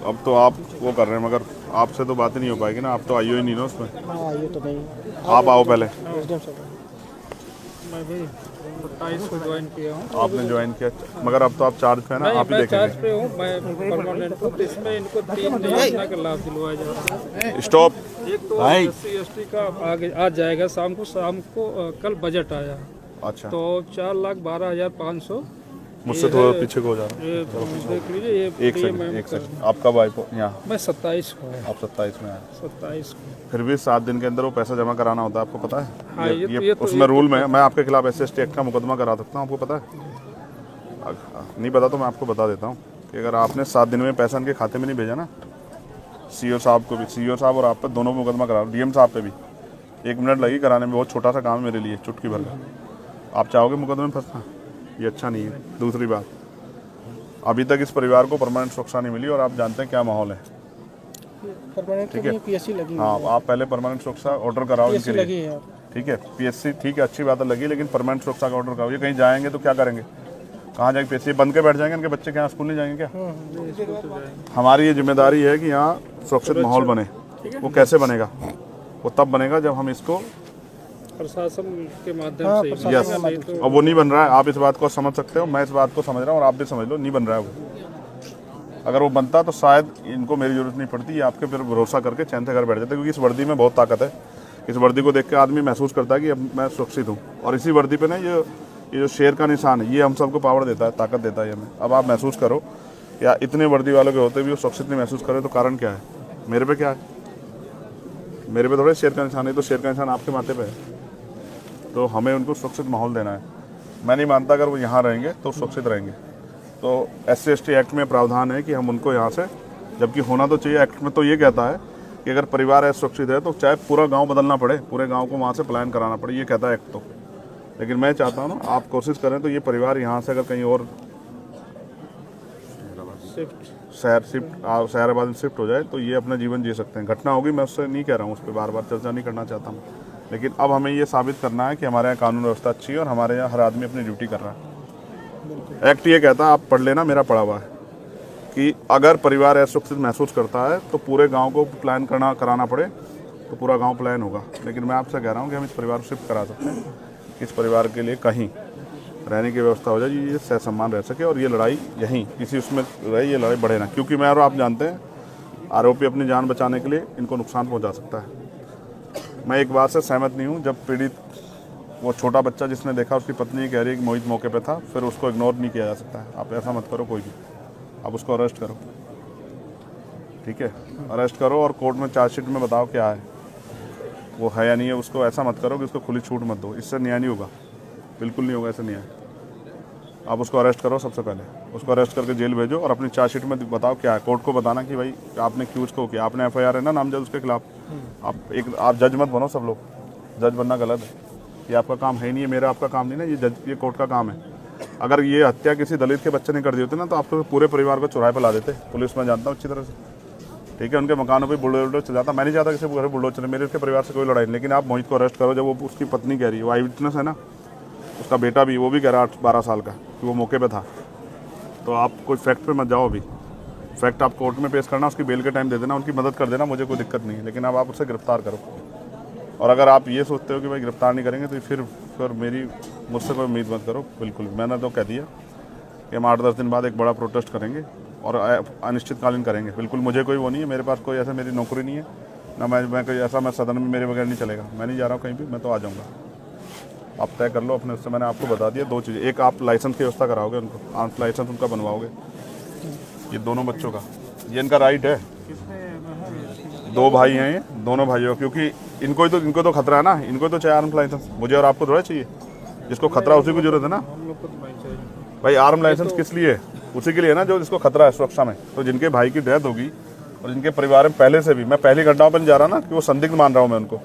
अब तो आप वो कर रहे हैं मगर आपसे तो बात ही नहीं हो पाएगी ना, आप तो आइयो ही नहीं ना उसमें। ये तो नहीं। आप आओ पहले। मैं भी 27 को ज्वाइन किया हूँ। आपने ज्वाइन किया मगर अब तो आप चार्ज पे है ना, आप ही मैं चार्ज देखेंगे। पे हूँ, मैं परमानेंट हूँ। इसमें इनको 3 योजना का लाभ दिलवाया जा रहा है। स्टॉप। एक तो SC/ST का आगे आज जाएगा शाम को कल बजट आया अच्छा तो 4,12,500। मुझसे थोड़ा पीछे को हो जा रहा ये देख लीजिए, ये एक सेकंड आप कब आए यहाँ? मैं 27 को है। आप 27 में आए। 27 को। फिर भी 7 दिन के अंदर वो पैसा जमा कराना होता है, आपको पता है? हाँ, ये उसमें रूल में मैं आपके खिलाफ SC/ST एक्ट का मुकदमा करा सकता हूँ, आपको पता है? नहीं पता तो मैं आपको बता देता हूँ कि अगर आपने 7 दिन में पैसा इनके खाते में नहीं भेजा ना, CO साहब को भी, CO साहब और आप पर दोनों मुकदमा करा, DM साहब पे भी 1 मिनट लगी कराने में। बहुत छोटा सा काम है मेरे लिए, चुटकी भर का। आप चाहोगे मुकदमे में फंसना? ये अच्छा नहीं है। दूसरी बात, अभी तक इस परिवार को परमानेंट सुरक्षा नहीं मिली और आप जानते हैं क्या माहौल है। ठीक है, PSC लगी हाँ आप पहले परमानेंट सुरक्षा ऑर्डर कराओ इनके लिए। लगी है। ठीक है, PSC ठीक है, अच्छी बात है लगी, लेकिन परमानेंट सुरक्षा का ऑर्डर कराओ। ये कहीं जाएंगे तो क्या करेंगे? कहाँ जाएंगे? PSC बंद के बैठ जाएंगे? इनके बच्चे क्या स्कूल नहीं जाएंगे क्या? हमारी ये जिम्मेदारी है कि यहाँ सुरक्षित माहौल बने। वो कैसे बनेगा? वो तब बनेगा जब हम इसको प्रशासन के माध्यम से। यस, और वो नहीं बन रहा है। आप इस बात को समझ सकते हो, मैं इस बात को समझ रहा हूँ और आप भी समझ लो, नहीं बन रहा है वो। अगर वो बनता तो शायद इनको मेरी जरूरत नहीं पड़ती, ये आपके फिर भरोसा करके चैन से घर बैठ जाते, क्योंकि इस वर्दी में बहुत ताकत है। इस वर्दी को देख के आदमी महसूस करता है कि अब मैं सुरक्षित हूँ। और इसी वर्दी पे ना ये जो शेर का निशान है, ये हम सबको पावर देता है, ताकत देता है ये हमें। अब आप महसूस करो, या इतने वर्दी वालों के होते भी वो सुरक्षित नहीं महसूस करे तो कारण क्या है? मेरे पे क्या है? मेरे पे थोड़े शेर का निशान है, तो शेर का निशान आपके माथे पे है। तो हमें उनको सुरक्षित माहौल देना है। मैं नहीं मानता अगर वो यहाँ रहेंगे तो सुरक्षित रहेंगे। तो SC/ST एक्ट में प्रावधान है कि हम उनको यहाँ से, जबकि होना तो चाहिए, एक्ट में तो ये कहता है कि अगर परिवार असुरक्षित है तो चाहे पूरा गांव बदलना पड़े, पूरे गांव को वहाँ से पलायन कराना पड़े, ये कहता है एक्ट तो। लेकिन मैं चाहता हूँ ना, आप कोशिश करें तो ये परिवार यहाँ से अगर कहीं और शहराबाद में शिफ्ट हो जाए तो ये अपना जीवन जी सकते हैं। घटना होगी, मैं उससे नहीं कह रहा हूँ, उस पर बार बार चर्चा नहीं करना चाहता हूँ, लेकिन अब हमें ये साबित करना है कि हमारे यहाँ कानून व्यवस्था अच्छी है और हमारे यहाँ हर आदमी अपनी ड्यूटी कर रहा है। एक्ट ये कहता है, आप पढ़ लेना, मेरा पढ़ा हुआ है, कि अगर परिवार असुरक्षित महसूस करता है तो पूरे गांव को प्लान कराना पड़े तो पूरा गांव प्लान होगा। लेकिन मैं आपसे कह रहा हूं कि हम इस परिवार को शिफ्ट करा सकते हैं, इस परिवार के लिए कहीं रहने की व्यवस्था हो जाए, ये सहसम्मान रह सके और ये लड़ाई यहीं किसी उसमें रहे, ये लड़ाई बढ़े ना। क्योंकि मैं और आप जानते हैं, आरोपी अपनी जान बचाने के लिए इनको नुकसान पहुँचा सकता है। मैं एक बात से सहमत नहीं हूँ, जब पीड़ित वो छोटा बच्चा जिसने देखा, उसकी पत्नी कह रही है कि मोहित मौके पे था, फिर उसको इग्नोर नहीं किया जा सकता है। आप ऐसा मत करो कोई भी, आप उसको अरेस्ट करो, ठीक है? अरेस्ट करो और कोर्ट में चार्जशीट में बताओ क्या है, वो है या नहीं है। उसको ऐसा मत करो कि उसको खुली छूट मत दो, इससे न्याय नहीं होगा, बिल्कुल नहीं होगा ऐसे न्याय। आप उसको अरेस्ट करो, सबसे पहले उसको अरेस्ट करके जेल भेजो और अपनी चार्जशीट में बताओ क्या है। कोर्ट को बताना कि भाई आपने क्यों उसको किया, आपने FIR है ना नामजद उसके खिलाफ। आप जज मत बनो, सब लोग जज बनना गलत है, ये आपका काम है ही नहीं है, मेरा आपका काम नहीं ना, ये कोर्ट का काम है। अगर ये हत्या किसी दलित के बच्चे ने कर दी होती ना, तो आप तो पूरे परिवार को चौराहे पर ला देते। पुलिस में जानता हूँ अच्छी तरह से, ठीक है? उनके मकानों पर बुलडोजर चल जाता। मैं नहीं चाहता किसी घर बुलडोजर चले, मेरे उसके परिवार से कोई लड़ाई नहीं। लेकिन आप मोहित को अरेस्ट करो, जब वो उसकी पत्नी कह रही है, वो आई विटनेस है ना, उसका बेटा भी, वो भी कह रहा 12 साल का कि वो मौके पे था। तो आप कोई फैक्ट पे मत जाओ, अभी फैक्ट आप कोर्ट में पेश करना, उसकी बेल के टाइम दे देना, उनकी मदद कर देना, मुझे कोई दिक्कत नहीं है। लेकिन अब आप उसे गिरफ्तार करो। और अगर आप ये सोचते हो कि भाई गिरफ्तार नहीं करेंगे तो फिर मुझसे कोई उम्मीद मत करो, बिल्कुल। मैंने तो कह दिया कि हम 8-10 दिन बाद एक बड़ा प्रोटेस्ट करेंगे और अनिश्चितकालीन करेंगे। बिल्कुल मुझे कोई वो नहीं है, मेरे पास कोई ऐसा मेरी नौकरी नहीं है ना, मैं कोई ऐसा मैं सदन में मेरे बगैर नहीं चलेगा। मैं नहीं जा रहा हूँ कहीं भी, मैं तो आ जाऊँगा। आप तय कर लो अपने, उससे मैंने आपको बता दिया 2 चीज़ें। एक, आप लाइसेंस की व्यवस्था कराओगे उनको, आर्म्स लाइसेंस उनका बनवाओगे, ये दोनों बच्चों का, ये इनका राइट है। 2 भाई हैं ये, दोनों भाइयों, क्योंकि इनको तो खतरा है ना, इनको तो चाहिए आर्म्स लाइसेंस। मुझे और आपको थोड़ा चाहिए, जिसको खतरा उसी को जरूरत है ना भाई। आर्म लाइसेंस किस लिए? उसी के लिए ना जो जिसको खतरा है सुरक्षा में। तो जिनके भाई की डेथ होगी और जिनके परिवार में पहले से भी, मैं पहली घटनाओं पर नहीं जा रहा ना कि वो संदिग्ध मान रहा हूँ मैं उनको,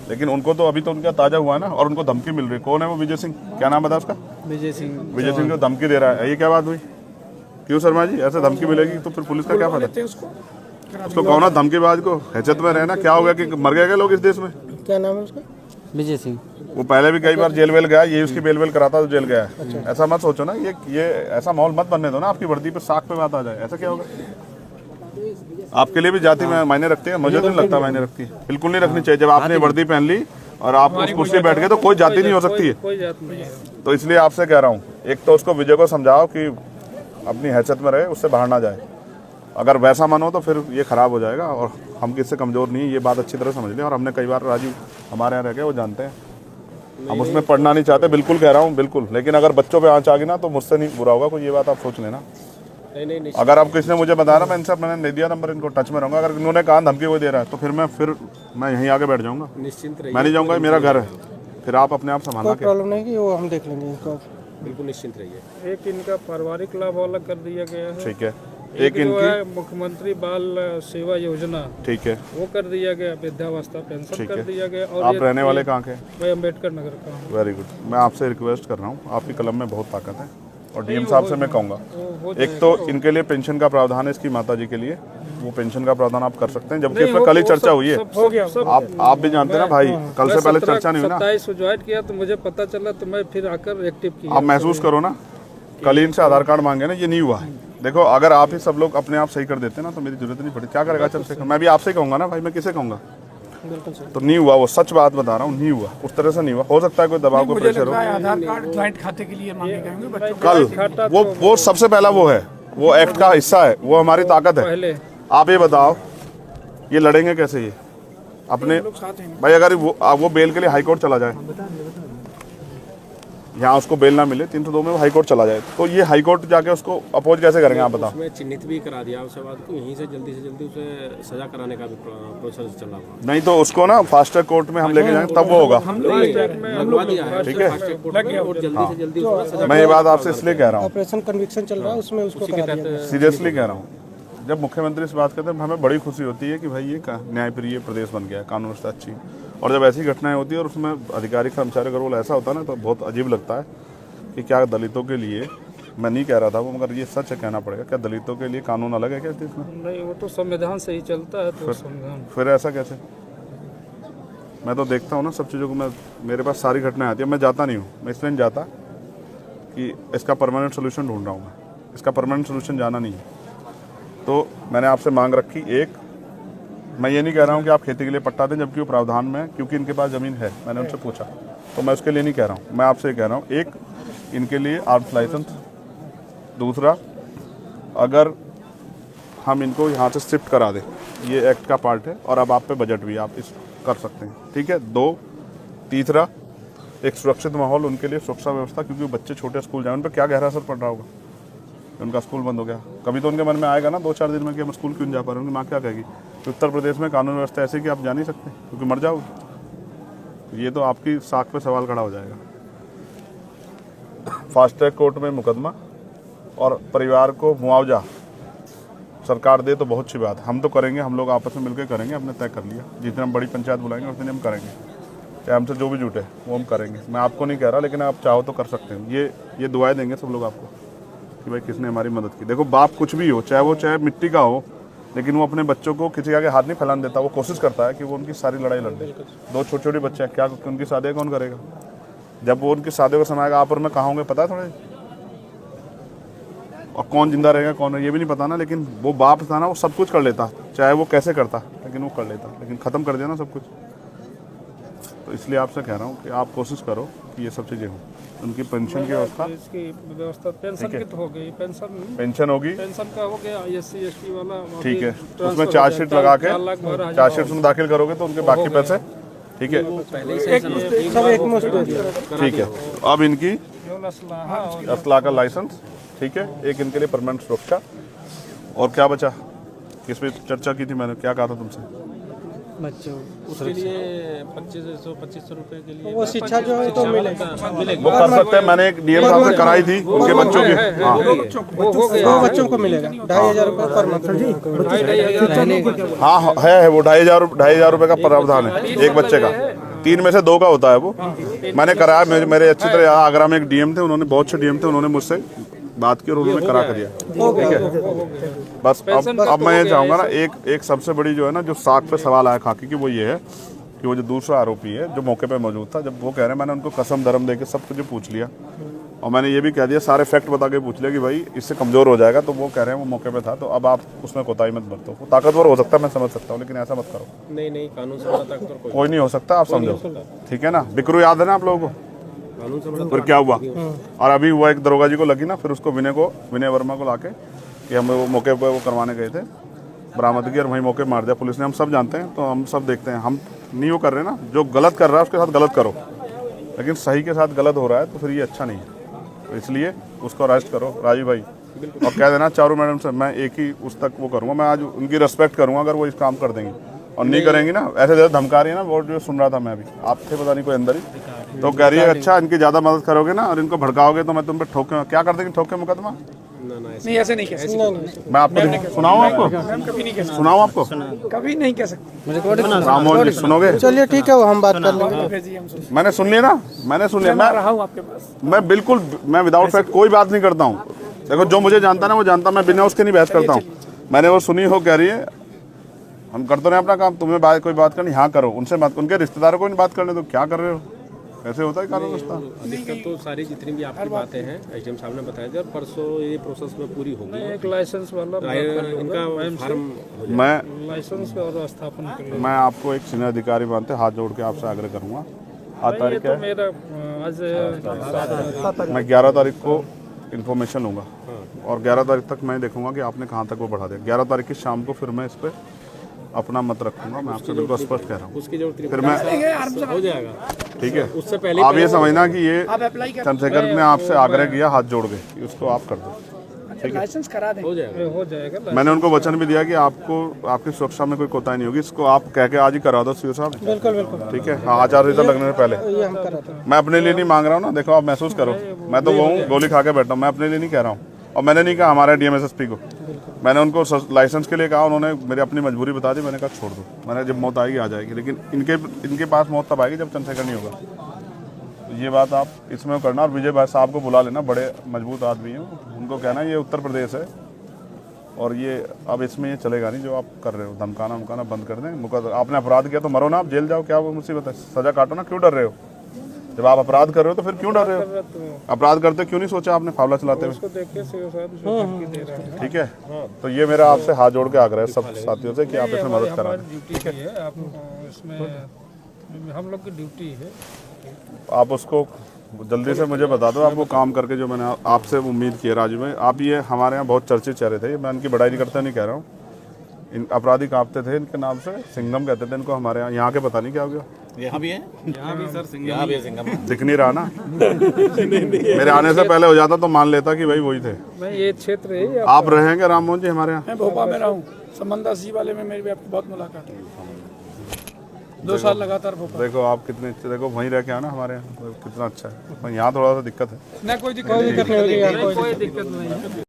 लेकिन उनको तो अभी तो उनका ताजा हुआ है ना, और उनको धमकी मिल रही है। कौन है वो? विजय सिंह, क्या नाम बता उसका? विजय सिंह जो धमकी दे रहा है, ये क्या बात हुई? क्यों शर्मा जी, ऐसे धमकी मिलेगी तो फिर पुलिस का क्या फायदा? उसको कहो ना धमकीबाज को, हैसियत में रहना। क्या हो गया कि मर गए लोग इस देश में? क्या नाम है उसका? विजय सिंह। वो पहले भी कई बार जेल वेल गया, ये उसकी बेल वेल कराता तो जेल गया है। ऐसा मत सोचो ना, ये ऐसा माहौल मत बनने दो ना आपकी वर्दी पे साख पे बात आ जाए, ऐसा क्या होगा? आपके लिए भी जाति में मायने रखती है? मुझे तो नहीं लगता मायने रखती है, बिल्कुल नहीं रखनी चाहिए। जब आपने वर्दी पहन ली और आप उस कुर्सी पे बैठ गए तो कोई जाति नहीं हो सकती है। कोई जात नहीं है। तो इसलिए आपसे कह रहा हूँ, एक तो उसको विजय को समझाओ कि अपनी हैसियत में रहे, उससे बाहर ना जाए। अगर वैसा मन हो तो फिर ये खराब हो जाएगा, और हम किससे कमज़ोर नहीं है, ये बात अच्छी तरह समझ लें। और हमने कई बार, राजीव हमारे यहाँ रह गए, वो जानते हैं, हम उसमें पढ़ना नहीं चाहते, बिल्कुल कह रहा हूँ, बिल्कुल। लेकिन अगर बच्चों पे आँच आ गई ना तो मुझसे नहीं बुरा होगा कोई, ये बात आप सोच लेना। नहीं अगर आप किसी ने मुझे बताया ना, मैं इनसे, मैंने दे दिया नंबर, इनको टच में रहूँगा। अगर इन्होंने कहा धमकी कोई दे रहा है तो फिर मैं यहीं आके बैठ जाऊँगा, निश्चिंत मैं नहीं जाऊँगा, मेरा घर है। फिर आप अपने आप संभालना। प्रॉब्लम नहीं कि वो हम देख लेंगे इनको, बिल्कुल निश्चिंत रहिए। एक इनका पारिवारिक लाभ अलग कर दिया गया है, ठीक है। एक जो है मुख्यमंत्री बाल सेवा योजना, ठीक है, वो कर दिया गया, वृद्धावस्था पेंशन कर दिया गया। और आप रहने वाले कहाँ के? मैं अम्बेडकर नगर का हूँ। Very good. मैं आपसे रिक्वेस्ट कर रहा हूँ, आपकी कलम में बहुत ताकत है, और डीएम साहब से मैं कहूँगा, एक तो इनके लिए पेंशन का प्रावधान है, इसकी माता जी के लिए, वो पेंशन का प्रावधान आप कर सकते हैं, जबकि इसमें कल ही चर्चा हुई है। हो गया आप भी जानते हैं ना भाई, कल से पहले चर्चा नहीं हुई ना। 27 को ज्वाइन किया तो मुझे पता चला, तो मैं फिर आकर एक्टिव किया। आप महसूस करो ना, कल ही इनसे आधार कार्ड मांगे ना, ये नहीं हुआ है। देखो, अगर आप ही सब लोग अपने आप सही कर देते ना तो मेरी जरूरत नहीं पड़ी। क्या करेगा चंद्रशेखर? मैं भी आपसे ही कहूँगा ना भाई, मैं किसे कहूँगा? तो नहीं हुआ, वो सच बात बता रहा हूँ, नहीं हुआ, उस तरह से नहीं हुआ। हो सकता है कोई दबाव को प्रेशर हो। आधार कार्ड ज्वाइंट खाते के लिए मांगे गए होंगे बच्चों कल वो सबसे पहला वो है, वो एक्ट का हिस्सा है, वो हमारी ताकत है। पहले आप ये बताओ, ये लड़ेंगे कैसे ये अपने भाई? अगर वो बेल के लिए हाई कोर्ट चला जाए, यहाँ उसको बेल ना मिले 302 में, वो हाई कोर्ट चला जाए, तो ये हाई कोर्ट जाके उसको अपोज कैसे करेंगे आप बताओ? उसमें चिन्हित भी करा दिया उसके बाद कि यहीं से जल्दी उसे सजा कराने का भी प्रोसेस चला हुआ। नहीं तो उसको ना फास्ट ट्रैक कोर्ट में हम लेके जाएंगे, तब वो होगा। लगवा दिया है, ठीक है, और जल्दी से जल्दी उसको सजा। मैं ये बात आपसे इसलिए कह रहा हूँ, ऑपरेशन कन्विक्शन चल रहा है, उसमें उसको करा दिया गया। सीरियसली कह रहा हूँ। जब मुख्यमंत्री से बात करते हैं हमें बड़ी खुशी होती है कि भाई ये न्यायप्रिय प्रदेश बन गया, कानून व्यवस्था अच्छी। और जब ऐसी घटनाएं होती है और उसमें अधिकारी कर्मचारी का रोल ऐसा होता है ना, तो बहुत अजीब लगता है कि क्या दलितों के लिए, मैं नहीं कह रहा था वो, मगर ये सच है, कहना पड़ेगा, क्या दलितों के लिए कानून अलग है क्या देश में? नहीं, वो तो संविधान से ही चलता है, तो संविधान। फिर ऐसा कैसे? मैं तो देखता हूँ ना सब चीज़ों को, मेरे पास सारी घटनाएं आती है, मैं जाता नहीं हूँ। मैं इसलिए नहीं जाता कि इसका परमानेंट सोल्यूशन ढूंढ रहा हूँ मैं, इसका परमानेंट सोल्यूशन जाना नहीं है। तो मैंने आपसे मांग रखी, एक, मैं ये नहीं कह रहा हूँ कि आप खेती के लिए पट्टा दें, जबकि वो प्रावधान में, क्योंकि इनके पास ज़मीन है, मैंने उनसे पूछा, तो मैं उसके लिए नहीं कह रहा हूँ। मैं आपसे ये कह रहा हूँ, एक, इनके लिए आर्म्स लाइसेंस। दूसरा, अगर हम इनको यहाँ से शिफ्ट करा दें, ये एक्ट का पार्ट है, और अब आप पे बजट भी आप इस कर सकते हैं, ठीक है। दो, तीसरा, एक सुरक्षित माहौल उनके लिए, सुरक्षा व्यवस्था, क्योंकि बच्चे छोटे स्कूल जाए, उन पर क्या गहरा असर पड़ रहा होगा, उनका स्कूल बंद हो गया। कभी तो उनके मन में आएगा ना 2-4 दिन में कि हम स्कूल क्यों नहीं जा पा रहे, उनकी माँ क्या कहेगी? उत्तर प्रदेश में कानून व्यवस्था ऐसी कि आप जा नहीं सकते क्योंकि मर जाओगे। ये तो आपकी साख पे सवाल खड़ा हो जाएगा। फास्ट ट्रैक कोर्ट में मुकदमा और परिवार को मुआवजा सरकार दे तो बहुत अच्छी बात है, हम तो करेंगे, हम लोग आपस में मिलकर करेंगे, हमने तय कर लिया। जितने हम बड़ी पंचायत बुलाएंगे उतने हम करेंगे, चाहे हमसे जो भी जुटे वो हम करेंगे। मैं आपको नहीं कह रहा, लेकिन आप चाहो तो कर सकते हैं। ये दुआएं देंगे सब लोग आपको कि भाई किसने हमारी मदद की। देखो, बाप कुछ भी हो, चाहे मिट्टी का हो, लेकिन वो अपने बच्चों को किसी आगे हाथ नहीं फैलाने देता। वो कोशिश करता है कि वो उनकी सारी लड़ाई लड़ दे। 2 छोटे बच्चे हैं, क्या उनकी शादी कौन करेगा? जब वो उनकी शादी को समय आएगा, आप और मैं कहाँ होंगे पता है थोड़े, और कौन जिंदा रहेगा कौन है ये भी नहीं पता ना। लेकिन वो बाप था ना, वो सब कुछ कर लेता, चाहे वो कैसे करता, लेकिन वो कर लेता। लेकिन ख़त्म कर दिया ना सब कुछ। तो इसलिए आपसे कह रहा हूँ कि आप कोशिश करो कि ये सब चीज़ें हों। उनकी पेंशन की व्यवस्था, इसकी व्यवस्था, पेंशन की तो हो गई, पेंशन होगी, पेंशन का हो गया, SC ST वाला, ठीक है। उसमें चार्जशीट लगा के, चार्जशीट में दाखिल करोगे तो उनके बाकी पैसे, ठीक है, ठीक है। अब इनकी असला का लाइसेंस, ठीक है, एक इनके लिए परमानेंट सुरक्षा। और क्या बचा, किस पे चर्चा की थी मैंने, क्या कहा था तुमसे? बच्चों उसके लिए 2500 रुपए के लिए वो शिक्षा जो है तो मिलेगा, वो कर सकते हैं। मैंने एक डीएम साहब से कराई थी उनके बच्चों की, हाँ, 2 बच्चों को मिलेगा 2500 रुपये पर मंथ। हाँ है वो 2500 रुपये का प्रावधान है एक बच्चे का। 3 में से 2 का होता है वो। मैंने कराया, मेरे अच्छी तरह आगरा में एक डीएम थे, उन्होंने, बहुत अच्छे डीएम थे, उन्होंने मुझसे बात की और उन्होंने करा कर दिया, ठीक है। बस अब मैं ये चाहूँगा ना, एक सबसे बड़ी जो है ना, जो साख पे सवाल आया खाकी की, वो ये है कि वो जो दूसरा आरोपी है जो मौके पे मौजूद था, जब वो कह रहे हैं मैंने उनको कसम धर्म दे के सब कुछ पूछ लिया और मैंने ये भी कह दिया, सारे फैक्ट बता के पूछ लिया कि भाई इससे कमज़ोर हो जाएगा, तो वो कह रहे हैं वो मौके पे था, तो अब आप उसमें कोताही मत बरतो। वो ताकतवर हो सकता है, मैं समझ सकता हूँ, लेकिन ऐसा मत करो। नहीं कानून से बड़ा ताकतवर कोई नहीं हो सकता, आप समझो, ठीक है ना। बिकरू याद है ना आप लोगों को, कानून से बड़ा फिर क्या हुआ। और अभी हुआ एक दरोगा जी को लगी ना, फिर उसको विनय वर्मा को लाके कि हम वो मौके पर वो करवाने गए थे, बरामदगी, और वहीं मौके मार दिया पुलिस ने। हम सब जानते हैं, तो हम सब देखते हैं, हम नहीं वो कर रहे ना, जो गलत कर रहा है उसके साथ गलत करो, लेकिन सही के साथ गलत हो रहा है तो फिर ये अच्छा नहीं है। तो इसलिए उसको अरेस्ट करो राजीव भाई, और कह देना चारू मैडम से मैं एक ही उस तक वो करूँगा, मैं आज उनकी रेस्पेक्ट करूँगा अगर वो इस काम कर देंगे, और नहीं करेंगी ना ऐसे ज़्यादा धमका रही है ना। वो जो सुन रहा था मैं भी, आप थे पता नहीं कोई अंदर ही, तो कह रही है अच्छा इनकी ज़्यादा मदद करोगे ना और इनको भड़काओगे तो मैं तुम पे ठोके, क्या कर देंगे, ठोके मुकदमा। नहीं ऐसे नहीं कह सकते, मैं आपको सुनाऊँ, आपको कभी नहीं कह सकते, सुनाऊँ, आपको कभी नहीं कह सकते। राममोहन जी सुनोगे। चलिए ठीक है, वो हम बात कर लेंगे। भेजिए हम सोच मैंने सुन लिया ना, मैंने सुन लिया, मैं रहा हूँ आपके पास। मैं बिल्कुल, मैं विदाउट फैक्ट कोई बात नहीं करता हूँ। देखो जो मुझे जानता ना वो जानता, मैं बिना उसके नहीं बहस करता हूँ। मैंने वो सुनी हो, कह रही है हम करते रहे अपना काम, तुम्हें कोई बात करनी हाँ करो, उनसे बात, उनके रिश्तेदारों को नहीं बात करने, तो क्या कर रहे हो, ऐसे होता है कानून व्यवस्था। अधिकतर तो सारी जितनी भी आपकी बातें हैं एसडीएम साहब ने बताया था, परसों ये प्रोसेस में पूरी होगी। एक लाइसेंस वाला इनका फार्म मैं लाइसेंस और स्थापन कर लें। मैं आपको एक सीनियर अधिकारी मानते हाथ जोड़ के आपसे आग्रह करूँगा। आज ये तारीख तो है, मेरा आज मैं 11 तारीख को इन्फॉर्मेशन लूँगा और 11 तारीख तक मैं देखूंगा कि आपने कहाँ तक वो बढ़ा दिया। 11 तारीख की शाम को फिर मैं इस पर अपना मत रखूंगा, मैं आपसे बिल्कुल स्पष्ट कह रहा हूँ। उसकी जो फिर मैं, हो जाएगा, ठीक है, उससे पहले आप ये समझना कि ये चंद्रशेखर ने आपसे आग्रह किया हाथ जोड़ के कि उसको आप कर दो, ठीक है, लाइसेंस करा दें, हो जाएगा। हो जाएगा। मैंने उनको वचन भी दिया कि आपको आपकी सुरक्षा में कोई कोताही नहीं होगी, इसको आप कह के आज ही करा दो सीओ साहब। बिल्कुल बिल्कुल, ठीक है, हाँ, आचार संहिता लगने से पहले। ये हम कराते हैं। मैं अपने लिए नहीं मांग रहा हूँ ना, देखो आप महसूस करो, मैं तो वो हूँ गोली खा के बैठा हूँ, मैं अपने लिए नहीं कह रहा हूँ। और मैंने नहीं कहा हमारे डीएमएसएसपी को, मैंने उनको लाइसेंस के लिए कहा, उन्होंने मेरी अपनी मजबूरी बता दी, मैंने कहा छोड़ दो, मैंने जब मौत आएगी आ जाएगी, लेकिन इनके पास मौत तब आएगी जब चंद्रशेखर नहीं होगा। तो ये बात आप इसमें करना, और विजय भाई साहब को बुला लेना, बड़े मजबूत आदमी हैं, उनको कहना ये उत्तर प्रदेश है और ये अब इसमें ये चलेगा नहीं जो आप कर रहे हो, धमकाना उमकाना बंद कर दें। आपने अपराध किया तो मरो ना, आप जेल जाओ, क्या वो मुसीबत है, सजा काटो ना, क्यों डर रहे हो। जब आप अपराध कर रहे हो तो फिर क्यों डर रहे हो, अपराध करते क्यों नहीं सोचा आपने फावला चलाते हुए, उसको देख के सीओ साहब जो धमकी दे रहे हैं। ठीक है। तो ये मेरा आपसे हाथ जोड़ के आग्रह है सब साथियों से कि आप इसमें मदद करा हमारी ड्यूटी की है, आप इसमें हम लोग की ड्यूटी है। आप उसको जल्दी से मुझे बता दो, आप वो काम करके जो मैंने आपसे उम्मीद की है। राजू भाई, आप ये हमारे यहाँ बहुत चर्चित चेहरे थे, मैं इनकी बड़ाई नहीं करता, नहीं कह रहा हूँ, इन अपराधी कांपते थे इनके नाम से, सिंघम कहते थे इनको हमारे यहाँ के, पता नहीं क्या हो गया। यहाँ भी है, यहाँ भी सर सिंघम, यहाँ भी है सिंघम। दिख नहीं रहा ना मेरे आने से पहले हो जाता तो मान लेता कि भाई वही थे। मैं ये क्षेत्र है, आप रहेंगे राममोहन जी हमारे यहाँ? मैं भोपाल में रहा हूँ, संबंधा सी वाले में मेरी भी आपकी बहुत मुलाकात है, 2 साल लगातार भोपाल। देखो आप कितने अच्छे, देखो वहीं रह के आना हमारे यहाँ, कितना अच्छा है। यहाँ थोड़ा सा दिक्कत है। ना कोई दिक्कत नहीं, दिक्कत नहीं होगी यार, कोई दिक्कत नहीं है।